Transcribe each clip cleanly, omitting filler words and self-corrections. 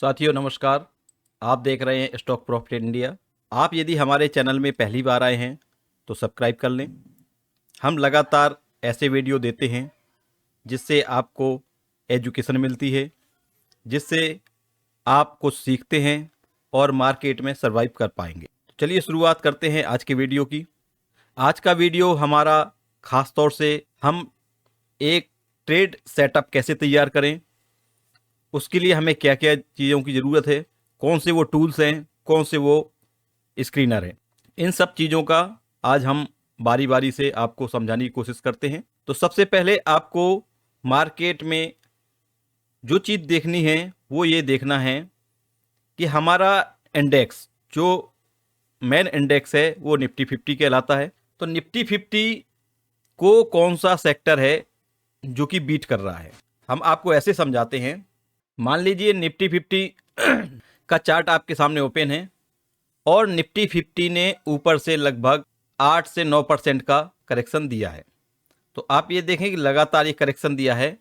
साथियों नमस्कार। आप देख रहे हैं स्टॉक प्रॉफिट इंडिया। आप यदि हमारे चैनल में पहली बार आए हैं तो सब्सक्राइब कर लें। हम लगातार ऐसे वीडियो देते हैं जिससे आपको एजुकेशन मिलती है, जिससे आप कुछ सीखते हैं और मार्केट में सर्वाइव कर पाएंगे। तो चलिए शुरुआत करते हैं आज के वीडियो की। आज का वीडियो हमारा ख़ास तौर से हम एक ट्रेड सेटअप कैसे तैयार करें, उसके लिए हमें क्या क्या चीज़ों की ज़रूरत है, कौन से वो टूल्स हैं, कौन से वो स्क्रीनर हैं, इन सब चीज़ों का आज हम बारी बारी से आपको समझाने की कोशिश करते हैं। तो सबसे पहले आपको मार्केट में जो चीज़ देखनी है वो ये देखना है कि हमारा इंडेक्स जो मेन इंडेक्स है वो निफ्टी 50 कहलाता है। तो निफ्टी 50 को कौन सा सेक्टर है जो कि बीट कर रहा है, हम आपको ऐसे समझाते हैं। मान लीजिए निफ्टी 50 का चार्ट आपके सामने ओपन है और निफ्टी 50 ने ऊपर से लगभग 8 से 9% का करेक्शन दिया है। तो आप ये देखें कि लगातार ये करेक्शन दिया है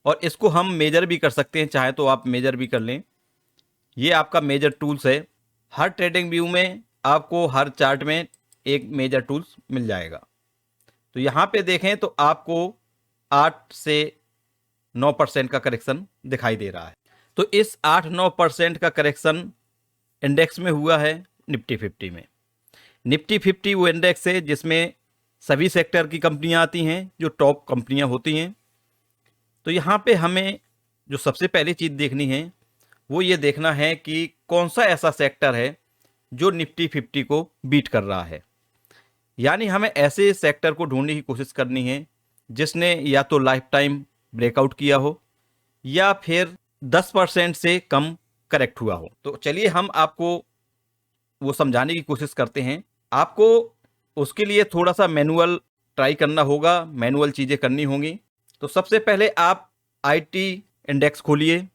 और इसको हम मेजर भी कर सकते हैं, चाहे तो आप मेजर भी कर लें। ये आपका मेजर टूल्स है। हर ट्रेडिंग व्यू में आपको हर चार्ट में एक मेजर टूल्स मिल जाएगा। तो यहाँ पे देखें तो आपको 8 से 9% का करेक्शन दिखाई दे रहा है। तो इस 8-9% का करेक्शन इंडेक्स में हुआ है निफ्टी 50 में। निफ्टी 50 वो इंडेक्स है जिसमें सभी सेक्टर की कंपनियां आती हैं, जो टॉप कंपनियां होती हैं। तो यहाँ पे हमें जो सबसे पहली चीज़ देखनी है वो ये देखना है कि कौन सा ऐसा सेक्टर है जो निफ्टी 50 को बीट कर रहा है। यानी हमें ऐसे सेक्टर को ढूंढने की कोशिश करनी है जिसने या तो लाइफ टाइम ब्रेकआउट किया हो या फिर 10% से कम करेक्ट हुआ हो। तो चलिए हम आपको वो समझाने की कोशिश करते हैं। आपको उसके लिए थोड़ा सा मैनुअल ट्राई करना होगा, मैनुअल चीज़ें करनी होंगी। तो सबसे पहले आप आईटी इंडेक्स खोलिए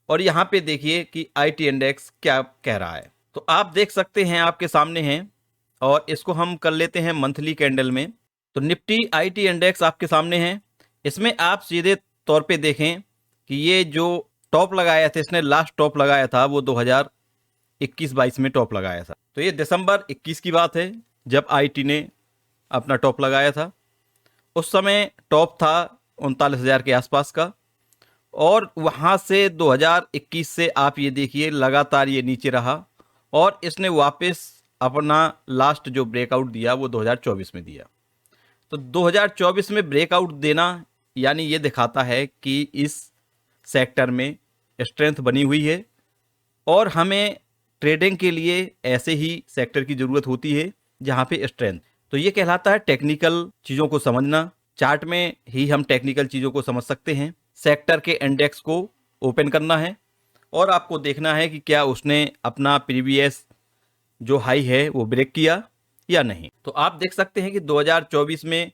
और यहाँ पे देखिए कि आईटी इंडेक्स क्या कह रहा है। तो आप देख सकते हैं आपके सामने हैं और इसको हम कर लेते हैं मंथली कैंडल में। तो निफ्टी आईटी इंडेक्स आपके सामने है। इसमें आप सीधे तौर पे देखें कि ये जो टॉप लगाया था, इसने लास्ट टॉप लगाया था वो 2021-22 में टॉप लगाया था। तो ये दिसंबर 21 की बात है जब आईटी ने अपना टॉप लगाया था। उस समय टॉप था 39,000 के आसपास का और वहाँ से 2021 से आप ये देखिए लगातार ये नीचे रहा और इसने वापस अपना लास्ट जो ब्रेकआउट दिया वो 2024 में दिया। तो 2024 में ब्रेकआउट देना यानी ये दिखाता है कि इस सेक्टर में स्ट्रेंथ बनी हुई है और हमें ट्रेडिंग के लिए ऐसे ही सेक्टर की ज़रूरत होती है जहाँ पे स्ट्रेंथ। तो ये कहलाता है टेक्निकल चीज़ों को समझना। चार्ट में ही हम टेक्निकल चीज़ों को समझ सकते हैं। सेक्टर के इंडेक्स को ओपन करना है और आपको देखना है कि क्या उसने अपना प्रीवियस जो हाई है वो ब्रेक किया या नहीं। तो आप देख सकते हैं कि 2024 में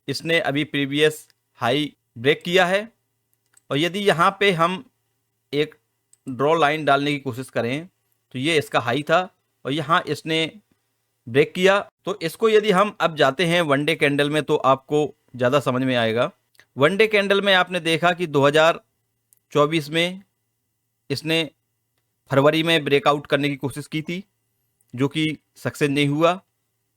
इसने अभी प्रीवियस हाई ब्रेक किया है और यदि यहाँ पे हम एक ड्रॉ लाइन डालने की कोशिश करें तो ये इसका हाई था और यहाँ इसने ब्रेक किया। तो इसको यदि हम अब जाते हैं वन डे कैंडल में तो आपको ज़्यादा समझ में आएगा। वन डे कैंडल में आपने देखा कि 2024 में इसने फरवरी में ब्रेकआउट करने की कोशिश की थी जो कि सक्सेस नहीं हुआ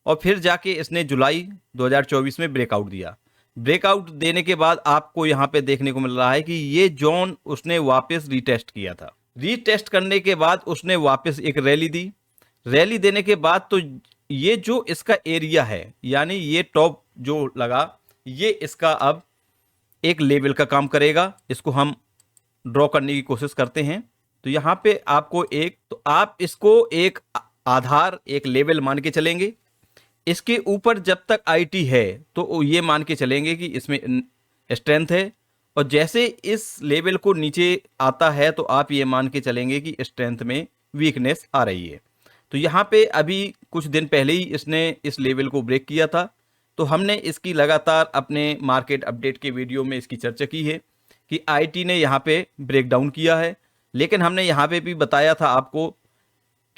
और फिर जाके इसने जुलाई 2024 में ब्रेकआउट दिया। ब्रेकआउट देने के बाद आपको यहाँ पे देखने को मिल रहा है कि ये जोन उसने वापस रीटेस्ट किया था। रीटेस्ट करने के बाद उसने वापस एक रैली दी। रैली देने के बाद तो ये जो इसका एरिया है यानी ये टॉप जो लगा ये इसका अब एक लेवल का काम करेगा। इसको हम ड्रॉ करने की कोशिश करते हैं। तो यहाँ पे आपको तो आप इसको एक आधार एक लेवल मान के चलेंगे। इसके ऊपर जब तक आईटी है तो ये मान के चलेंगे कि इसमें स्ट्रेंथ है और जैसे इस लेवल को नीचे आता है तो आप ये मान के चलेंगे कि स्ट्रेंथ में वीकनेस आ रही है। तो यहाँ पे अभी कुछ दिन पहले ही इसने इस लेवल को ब्रेक किया था। तो हमने इसकी लगातार अपने मार्केट अपडेट के वीडियो में इसकी चर्चा की है कि आईटी ने यहाँ पे ब्रेक डाउन किया है, लेकिन हमने यहाँ पे भी बताया था आपको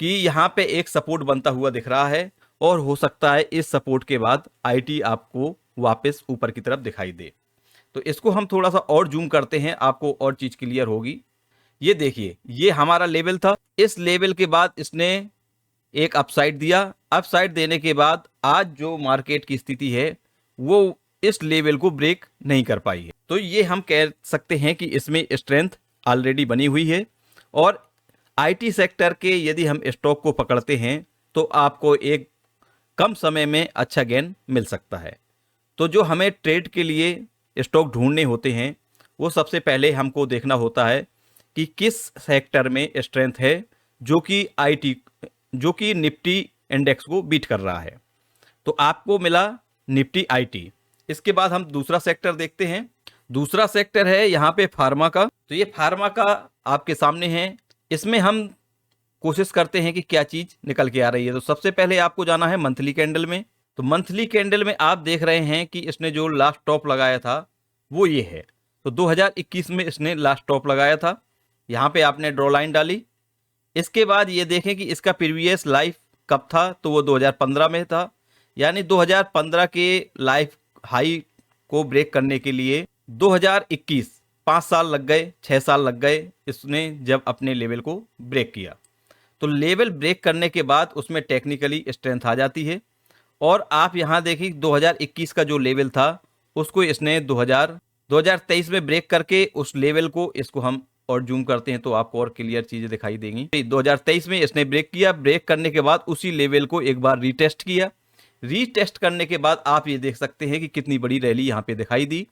कि यहाँ पे एक सपोर्ट बनता हुआ दिख रहा है और हो सकता है इस सपोर्ट के बाद आईटी आपको वापस ऊपर की तरफ दिखाई दे। तो इसको हम थोड़ा सा और जूम करते हैं, आपको और चीज़ क्लियर होगी। ये देखिए, ये हमारा लेवल था। इस लेवल के बाद इसने एक अपसाइड दिया। अपसाइड देने के बाद आज जो मार्केट की स्थिति है वो इस लेवल को ब्रेक नहीं कर पाई है। तो ये हम कह सकते हैं कि इसमें स्ट्रेंथ ऑलरेडी बनी हुई है। और आईटी सेक्टर के यदि हम स्टॉक को पकड़ते हैं तो आपको एक कम समय में अच्छा गेन मिल सकता है। तो जो हमें ट्रेड के लिए स्टॉक ढूंढने होते हैं वो सबसे पहले हमको देखना होता है कि किस सेक्टर में स्ट्रेंथ है जो कि निफ्टी इंडेक्स को बीट कर रहा है। तो आपको मिला निफ्टी आईटी। इसके बाद हम दूसरा सेक्टर देखते हैं। दूसरा सेक्टर है यहाँ पे फार्मा का। तो ये फार्मा का आपके सामने है। इसमें हम कोशिश करते हैं कि क्या चीज निकल के आ रही है। तो सबसे पहले आपको जाना है मंथली कैंडल में। तो मंथली कैंडल में आप देख रहे हैं कि इसने जो लास्ट टॉप लगाया था वो ये है। तो 2021 में इसने लास्ट टॉप लगाया था। यहाँ पे आपने ड्रॉ लाइन डाली। इसके बाद ये देखें कि इसका प्रीवियस लाइफ कब था, तो वो 2015 में था। यानी 2015 के लाइफ हाई को ब्रेक करने के लिए 2021 5 साल लग गए, 6 साल लग गए इसने जब अपने लेवल को ब्रेक किया। तो लेवल ब्रेक करने के बाद उसमें टेक्निकली स्ट्रेंथ आ जाती है। और आप यहाँ देखिए 2021 का जो लेवल था उसको इसने 2023 में ब्रेक करके उस लेवल को, इसको हम और जूम करते हैं तो आपको और क्लियर चीजें दिखाई देंगी। 2023 में इसने ब्रेक किया। ब्रेक करने के बाद उसी लेवल को एक बार रीटेस्ट किया। रीटेस्ट करने के बाद आप ये देख सकते हैं कि कितनी बड़ी रैली यहाँ पे दिखाई दी।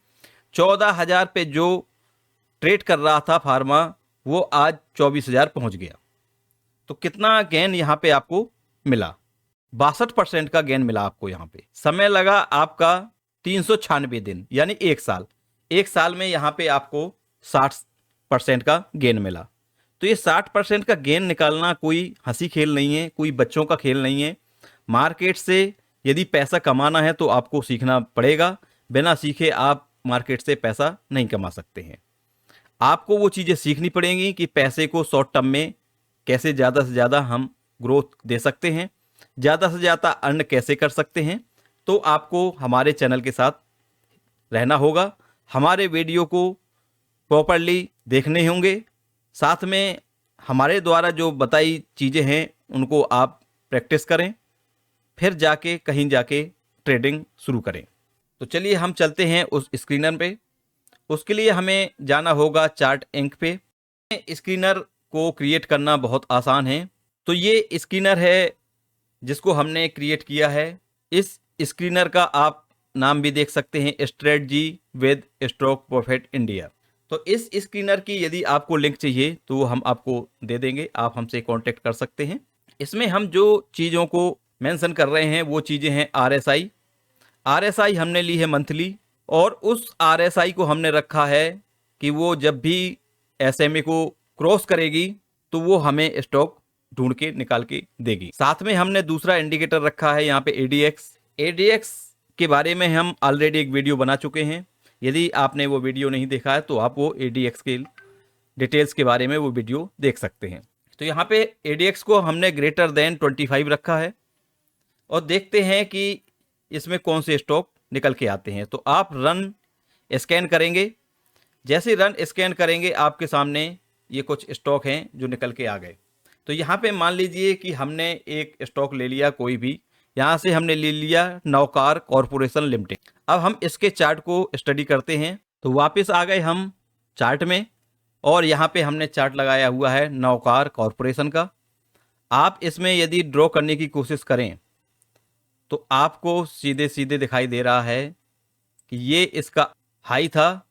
14,000 पे जो ट्रेड कर रहा था फार्मा वो आज 24,000 पहुंच गया। तो कितना गेन यहाँ पे आपको मिला? 62% का गेन मिला आपको। यहाँ पे समय लगा आपका 396 दिन यानी 1 साल। 1 साल में यहाँ पे आपको 60% का गेन मिला। तो ये 60% का गेन निकालना कोई हंसी खेल नहीं है, कोई बच्चों का खेल नहीं है। मार्केट से यदि पैसा कमाना है तो आपको सीखना पड़ेगा। बिना सीखे आप मार्केट से पैसा नहीं कमा सकते हैं। आपको वो चीज़ें सीखनी पड़ेंगी कि पैसे को शॉर्ट टर्म में कैसे ज़्यादा से ज़्यादा हम ग्रोथ दे सकते हैं, ज़्यादा से ज़्यादा अर्न कैसे कर सकते हैं। तो आपको हमारे चैनल के साथ रहना होगा, हमारे वीडियो को प्रॉपरली देखने होंगे। साथ में हमारे द्वारा जो बताई चीज़ें हैं उनको आप प्रैक्टिस करें, फिर जाके कहीं जाके ट्रेडिंग शुरू करें। तो चलिए हम चलते हैं उस स्क्रीनर पे। उसके लिए हमें जाना होगा चार्ट इंक पे। स्क्रीनर को क्रिएट करना बहुत आसान है। तो ये स्क्रीनर है जिसको हमने क्रिएट किया है। इस स्क्रीनर का आप नाम भी देख सकते हैं, strategy with stock profit India. तो इस स्क्रीनर की यदि आपको लिंक चाहिए तो वो हम आपको दे देंगे, आप हमसे कांटेक्ट कर सकते हैं। इसमें हम जो चीज़ों को मेंशन कर रहे हैं वो चीज़ें हैं आरएसआई। आरएसआई हमने ली है मंथली, और उस आरएसआई को हमने रखा है कि वो जब भी एसएमए को क्रॉस करेगी तो वो हमें स्टॉक ढूंढ के निकाल के देगी। साथ में हमने दूसरा इंडिकेटर रखा है यहाँ पे एडीएक्स। एडीएक्स के बारे में हम ऑलरेडी एक वीडियो बना चुके हैं। यदि आपने वो वीडियो नहीं देखा है तो आप वो एडीएक्स के डिटेल्स के बारे में वो वीडियो देख सकते हैं। तो यहाँ पे एडीएक्स को हमने ग्रेटर देन 25 रखा है, और देखते हैं कि इसमें कौन से स्टॉक निकल के आते हैं। तो आप रन स्कैन करेंगे। जैसे रन स्कैन करेंगे आपके सामने ये कुछ स्टॉक हैं जो निकल के आ गए। तो यहाँ पे मान लीजिए कि हमने एक स्टॉक ले लिया कोई भी। यहाँ से हमने ले लिया नवकार कॉरपोरेशन लिमिटेड। अब हम इसके चार्ट को स्टडी करते हैं। तो वापस आ गए हम चार्ट में, और यहाँ पे हमने चार्ट लगाया हुआ है नवकार कॉरपोरेशन का। आप इसमें यदि ड्रॉ करने की कोशिश करें तो आपको सीधे सीधे दिखाई दे रहा है कि ये इसका हाई था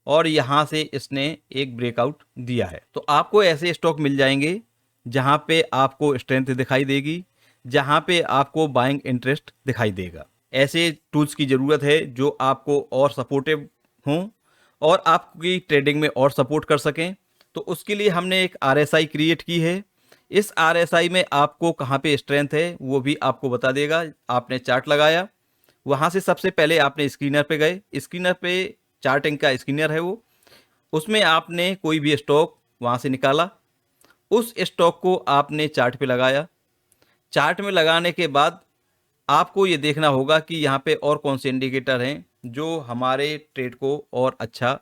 और यहाँ से इसने एक ब्रेकआउट दिया है। तो आपको ऐसे स्टॉक मिल जाएंगे जहाँ पे आपको स्ट्रेंथ दिखाई देगी, जहाँ पे आपको बाइंग इंटरेस्ट दिखाई देगा। ऐसे टूल्स की ज़रूरत है जो आपको और सपोर्टिव हों और आपकी ट्रेडिंग में और सपोर्ट कर सकें। तो उसके लिए हमने एक आरएसआई क्रिएट की है। इस आरएसआई में आपको कहाँ पे स्ट्रेंथ है वो भी आपको बता देगा। आपने चार्ट लगाया, वहाँ से सबसे पहले आपने स्क्रीनर पे गए। स्क्रीनर पे चार्टिंग का स्क्रीनर है वो, उसमें आपने कोई भी स्टॉक वहाँ से निकाला। उस स्टॉक को आपने चार्ट पे लगाया। चार्ट में लगाने के बाद आपको ये देखना होगा कि यहाँ पे और कौन से इंडिकेटर हैं जो हमारे ट्रेड को और अच्छा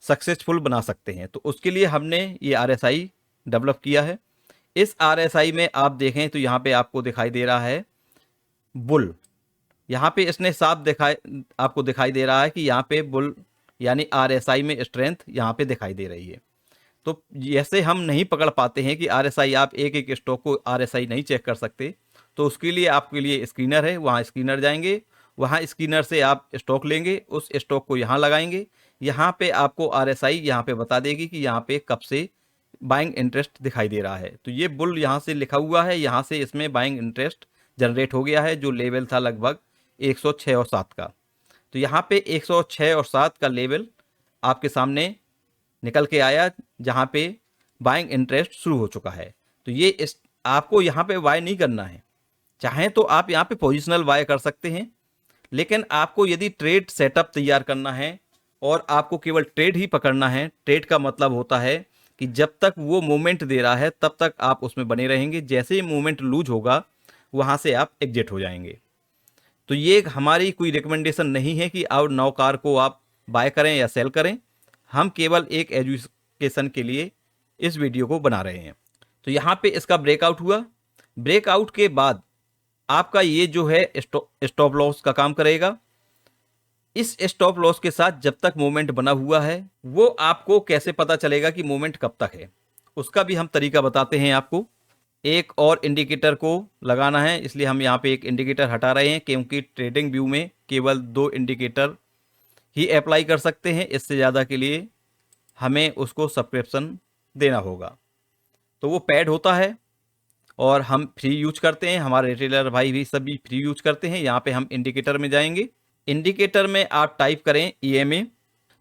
सक्सेसफुल बना सकते हैं। तो उसके लिए हमने ये RSI डेवलप किया है। इस RSI में आप देखें तो यहाँ पे आपको दिखाई दे रहा है बुल, यहाँ पे इसने साफ आपको दिखाई दे रहा है कि यहाँ पे बुल यानी RSI में स्ट्रेंथ यहाँ पे दिखाई दे रही है। तो जैसे हम नहीं पकड़ पाते हैं कि RSI, आप एक एक स्टॉक को RSI नहीं चेक कर सकते, तो उसके लिए आपके लिए स्क्रीनर है, वहाँ स्क्रीनर जाएंगे, वहाँ स्क्रीनर से आप स्टॉक लेंगे, उस स्टॉक को यहाँ लगाएंगे, यहाँ पे आपको RSI यहाँ पे बता देगी कि यहाँ पे कब से बाइंग इंटरेस्ट दिखाई दे रहा है। तो ये बुल यहाँ से लिखा हुआ है, यहाँ से इसमें बाइंग इंटरेस्ट जनरेट हो गया है, जो लेवल था लगभग 106 और 7 का। तो यहाँ पे 106 और 7 का लेवल आपके सामने निकल के आया, जहाँ पे बाइंग इंटरेस्ट शुरू हो चुका है। तो ये आपको यहाँ पे बाय नहीं करना है, चाहें तो आप यहाँ पे पोजिशनल बाय कर सकते हैं, लेकिन आपको यदि ट्रेड सेटअप तैयार करना है और आपको केवल ट्रेड ही पकड़ना है, ट्रेड का मतलब होता है कि जब तक वो मूवमेंट दे रहा है तब तक आप उसमें बने रहेंगे, जैसे ही मूवमेंट लूज होगा वहाँ से आप एग्जिट हो जाएंगे। तो ये हमारी कोई रिकमेंडेशन नहीं है कि और नौकार को आप बाय करें या सेल करें, हम केवल एक एजुकेशन के लिए इस वीडियो को बना रहे हैं। तो यहाँ पे इसका ब्रेकआउट हुआ, ब्रेकआउट के बाद आपका ये जो है स्टॉप लॉस का काम करेगा। इस स्टॉप लॉस के साथ जब तक मोमेंट बना हुआ है, वो आपको कैसे पता चलेगा कि मोमेंट कब तक है, उसका भी हम तरीका बताते हैं आपको। एक और इंडिकेटर को लगाना है, इसलिए हम यहाँ पे एक इंडिकेटर हटा रहे हैं, क्योंकि ट्रेडिंग व्यू में केवल 2 इंडिकेटर ही अप्लाई कर सकते हैं, इससे ज़्यादा के लिए हमें उसको सब्सक्रिप्शन देना होगा। तो वो पैड होता है और हम फ्री यूज करते हैं, हमारे रिटेलर भाई भी सभी फ्री यूज करते हैं। यहाँ पे हम इंडिकेटर में जाएंगे, इंडिकेटर में आप टाइप करें EMA,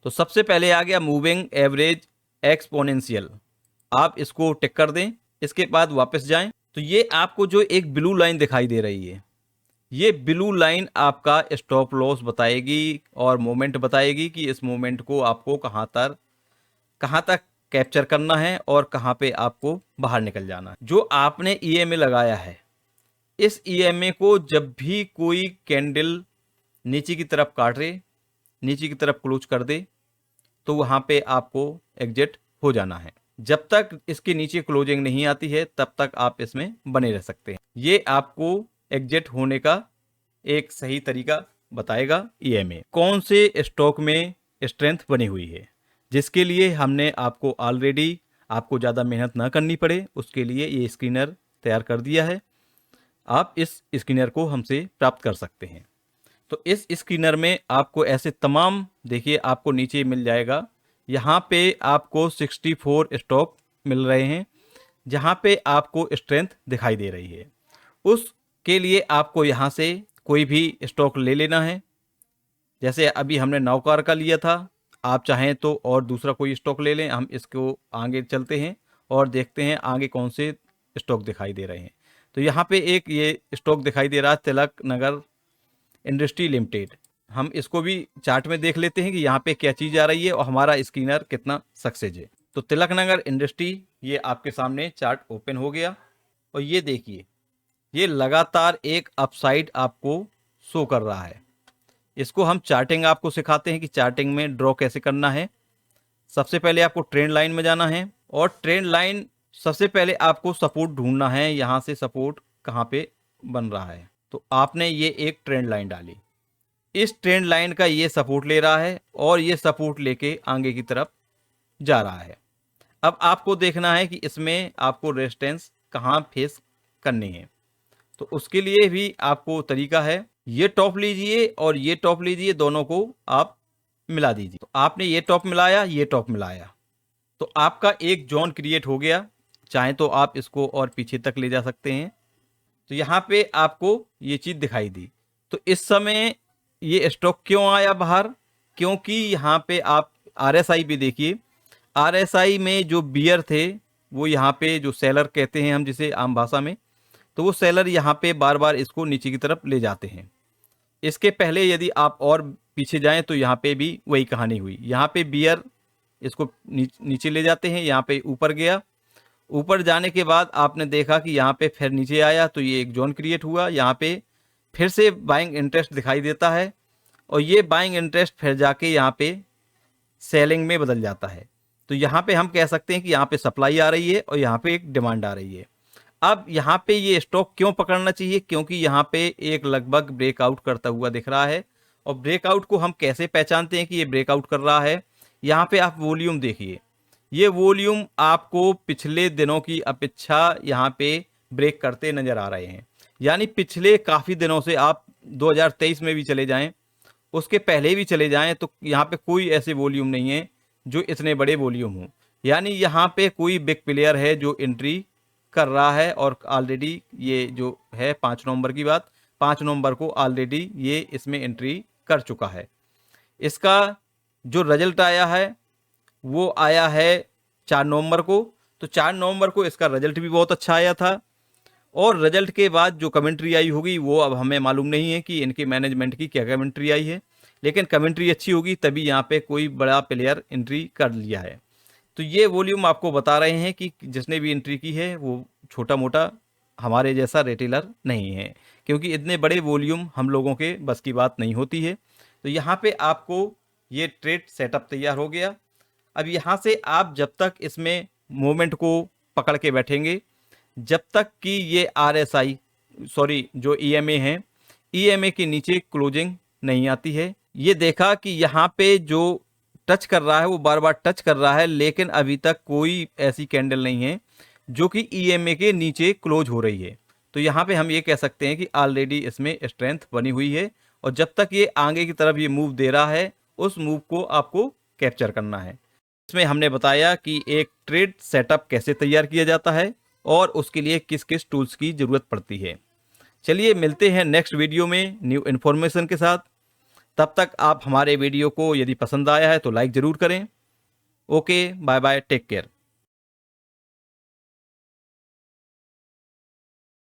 तो सबसे पहले आ गया मूविंग एवरेज एक्सपोनेंशियल, आप इसको टिक कर दें। इसके बाद वापस जाएं, तो ये आपको जो एक ब्लू लाइन दिखाई दे रही है, ये ब्लू लाइन आपका स्टॉप लॉस बताएगी और मोमेंट बताएगी कि इस मोमेंट को आपको कहाँ तक कैप्चर करना है और कहाँ पे आपको बाहर निकल जाना है। जो आपने EMA लगाया है, इस EMA को जब भी कोई कैंडल नीचे की तरफ काटे, नीचे की तरफ क्लोज कर दे, तो वहाँ पे आपको एग्जिट हो जाना है। जब तक इसके नीचे क्लोजिंग नहीं आती है तब तक आप इसमें बने रह सकते हैं। ये आपको एग्जिट होने का एक सही तरीका बताएगा EMA। कौन से स्टॉक में स्ट्रेंथ बनी हुई है, जिसके लिए हमने आपको ऑलरेडी, आपको ज़्यादा मेहनत ना करनी पड़े, उसके लिए ये स्क्रीनर तैयार कर दिया है। आप इस स्क्रीनर को हमसे प्राप्त कर सकते हैं। तो इस स्क्रीनर में आपको ऐसे तमाम, देखिए आपको नीचे मिल जाएगा, यहाँ पे आपको 64 स्टॉक मिल रहे हैं, जहाँ पे आपको स्ट्रेंथ दिखाई दे रही है। उसके लिए आपको यहाँ से कोई भी स्टॉक ले लेना है। जैसे अभी हमने नौकार का लिया था, आप चाहें तो और दूसरा कोई स्टॉक ले लें। हम इसको आगे चलते हैं और देखते हैं आगे कौन से स्टॉक दिखाई दे रहे हैं। तो यहाँ पे एक ये स्टॉक दिखाई दे रहा है, तिलक नगर इंडस्ट्री लिमिटेड। हम इसको भी चार्ट में देख लेते हैं कि यहाँ पे क्या चीज़ आ रही है और हमारा स्क्रीनर कितना सक्सेस है। तो तिलक नगर इंडस्ट्री, ये आपके सामने चार्ट ओपन हो गया और ये देखिए, ये लगातार एक अपसाइड आपको शो कर रहा है। इसको हम चार्टिंग आपको सिखाते हैं कि चार्टिंग में ड्रॉ कैसे करना है। सबसे पहले आपको ट्रेंड लाइन में जाना है और ट्रेंड लाइन सबसे पहले आपको सपोर्ट ढूंढना है, यहाँ से सपोर्ट कहाँ पे बन रहा है। तो आपने ये एक ट्रेंड लाइन डाली, इस ट्रेंड लाइन का ये सपोर्ट ले रहा है और ये सपोर्ट लेके आगे की तरफ जा रहा है। अब आपको देखना है कि इसमें आपको रेजिस्टेंस कहाँ फेस करनी है। तो उसके लिए भी आपको तरीका है, ये टॉप लीजिए और ये टॉप लीजिए, दोनों को आप मिला दीजिए। तो आपने ये टॉप मिलाया, ये टॉप मिलाया, तो आपका एक जोन क्रिएट हो गया। चाहे तो आप इसको और पीछे तक ले जा सकते हैं। तो यहाँ पे आपको ये चीज़ दिखाई दी। तो इस समय ये स्टॉक क्यों आया बाहर, क्योंकि यहाँ पे आप RSI भी देखिए, RSI में जो बियर थे, वो यहाँ पे जो सेलर कहते हैं हम जिसे आम भाषा में, तो वो सेलर यहाँ पे बार बार इसको नीचे की तरफ ले जाते हैं। इसके पहले यदि आप और पीछे जाएं तो यहाँ पे भी वही कहानी हुई। यहाँ पे बियर इसको नीचे ले जाते हैं, यहाँ पे ऊपर गया, ऊपर जाने के बाद आपने देखा कि यहाँ पे फिर नीचे आया, तो ये एक जोन क्रिएट हुआ। यहाँ पे फिर से बाइंग इंटरेस्ट दिखाई देता है और ये बाइंग इंटरेस्ट फिर जाके यहाँ पे सेलिंग में बदल जाता है। तो यहाँ पे हम कह सकते हैं कि यहाँ पे सप्लाई आ रही है और यहाँ पे एक डिमांड आ रही है। अब यहाँ पे ये स्टॉक क्यों पकड़ना चाहिए, क्योंकि यहाँ पे एक लगभग ब्रेकआउट करता हुआ दिख रहा है। और ब्रेकआउट को हम कैसे पहचानते हैं कि ये ब्रेकआउट कर रहा है, यहाँ पे आप वॉल्यूम देखिए, ये वॉल्यूम आपको पिछले दिनों की अपेक्षा यहाँ पे ब्रेक करते नजर आ रहे हैं। यानी पिछले काफ़ी दिनों से आप 2023 में भी चले जाएं, उसके पहले भी चले जाएं, तो यहाँ पे कोई ऐसे वॉल्यूम नहीं है जो इतने बड़े वॉल्यूम हो। यानी यहाँ पे कोई बिग प्लेयर है जो एंट्री कर रहा है और ऑलरेडी ये जो है 5 नवंबर की बात, 5 नवंबर को ऑलरेडी ये इसमें एंट्री कर चुका है। इसका जो रिजल्ट आया है वो आया है 4 नवंबर को। तो 4 नवंबर को इसका रिजल्ट भी बहुत अच्छा आया था और रिजल्ट के बाद जो कमेंट्री आई होगी वो अब हमें मालूम नहीं है कि इनके मैनेजमेंट की क्या कमेंट्री आई है, लेकिन कमेंट्री अच्छी होगी तभी यहाँ पे कोई बड़ा प्लेयर एंट्री कर लिया है। तो ये वॉल्यूम आपको बता रहे हैं कि जिसने भी एंट्री की है वो छोटा मोटा हमारे जैसा रिटेलर नहीं है, क्योंकि इतने बड़े वॉल्यूम हम लोगों के बस की बात नहीं होती है। तो यहाँ पे आपको ये ट्रेड सेटअप तैयार हो गया। अब यहाँ से आप जब तक इसमें मोमेंट को पकड़ के बैठेंगे, जब तक कि ये RSI जो EMA है, EMA के नीचे क्लोजिंग नहीं आती है। ये देखा कि यहाँ पे जो टच कर रहा है वो बार बार टच कर रहा है, लेकिन अभी तक कोई ऐसी कैंडल नहीं है जो कि EMA के नीचे क्लोज हो रही है। तो यहाँ पे हम ये कह सकते हैं कि ऑलरेडी इसमें स्ट्रेंथ बनी हुई है और जब तक ये आगे की तरफ ये मूव दे रहा है उस मूव को आपको कैप्चर करना है। इसमें हमने बताया कि एक ट्रेड सेटअप कैसे तैयार किया जाता है और उसके लिए किस किस टूल्स की ज़रूरत पड़ती है। चलिए मिलते हैं नेक्स्ट वीडियो में न्यू इन्फॉर्मेशन के साथ। तब तक आप हमारे वीडियो को यदि पसंद आया है तो लाइक ज़रूर करें। Okay, bye bye, take care.